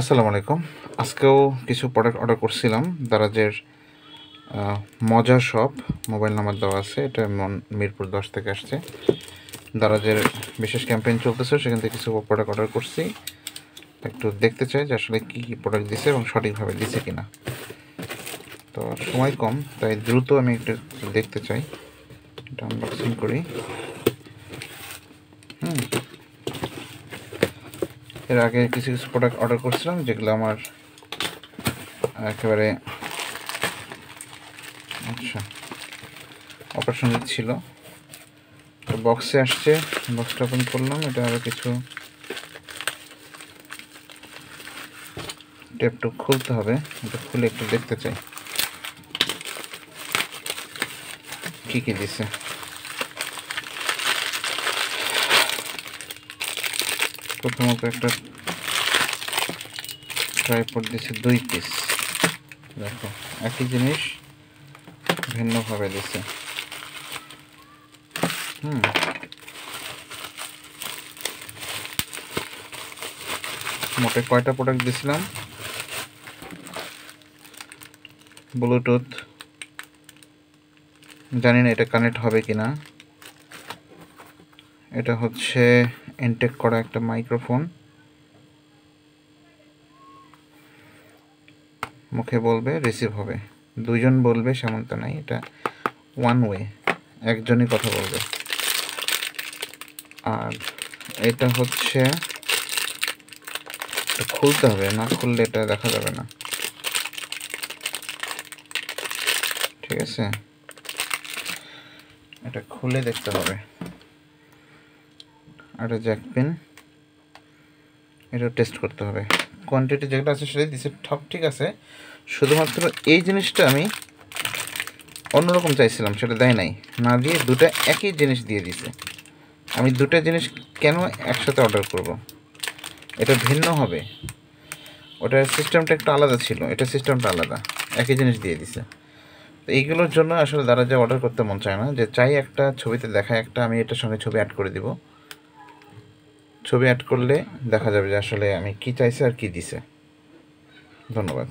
আসসালামু আলাইকুম। আজকেও কিছু প্রোডাক্ট অর্ডার করছিলাম। দারাজের মজা শপ মোবাইল নাম্বার দেওয়া আছে। এটা মিরপুর 10 থেকে আসছে। দারাজের বিশেষ ক্যাম্পেইন চলতেছে, সেখান থেকে কিছু প্রোডাক্ট অর্ডার করছি। একটু দেখতে চাই যে আসলে কী কী প্রোডাক্ট দিছে এবং সঠিকভাবে দিছে কিনা। তো সময় কম, তাই দ্রুত আমি একটু দেখতে চাই। এটা আনবক্সিং করি। এর আগে কিছু কিছু প্রোডাক্ট অর্ডার করছিলাম, যেগুলো আমার একেবারে অপারেশনের ছিল। তো বক্সে আসছে, বক্সটা ওপেন করলাম। এটা আরও কিছু টেপটুক খুলতে হবে। এটা খুলে একটু দেখতে চাই কী কী দিছে। প্রথমত একটা ট্রাইপড দিছে 2 পিস। দেখো, একই জিনিস ভিন্নভাবে দিছে। মোটে কয়টা প্রোডাক্ট দিছিলাম? ব্লুটুথ, জানি না এটা কানেক্ট হবে কিনা। এটা হচ্ছে ইনটেক করা একটা মাইক্রোফোন, মুখে বলবে রিসিভ হবে। দুইজন বলবে সেমনটা নাই, এটা ওয়ান ওয়ে, একজনই কথা বলবে। আর এটা হচ্ছে খুলতে হবে, না খুললে এটা দেখা যাবে না। ঠিক আছে, এটা খুলে দেখতে হবে। আর জ্যাক পিন, এটা টেস্ট করতে হবে। কোয়ান্টিটি যেটা আছে সেটাই দিচ্ছে, সব ঠিক আছে। শুধুমাত্র এই জিনিসটা আমি অন্যরকম চাইছিলাম, সেটা দেয় নাই, না দিয়ে দুটো একই জিনিস দিয়ে দিছে। আমি দুটো জিনিস কেন একসাথে অর্ডার করব? এটা ভিন্ন হবে। ওটার সিস্টেমটা একটু আলাদা ছিল, এটা সিস্টেমটা আলাদা, একই জিনিস দিয়ে দিছে। তো এইগুলোর জন্য আসলে দারাজে অর্ডার করতে মন চায় না, যে চাই একটা ছবিতে দেখায় একটা, আমি এটার সঙ্গে ছবি অ্যাড করে দিব। ছবি অ্যাড করলে দেখা যাবে যে আসলে আমি কি চাইছি আর কি দিছে। ধন্যবাদ।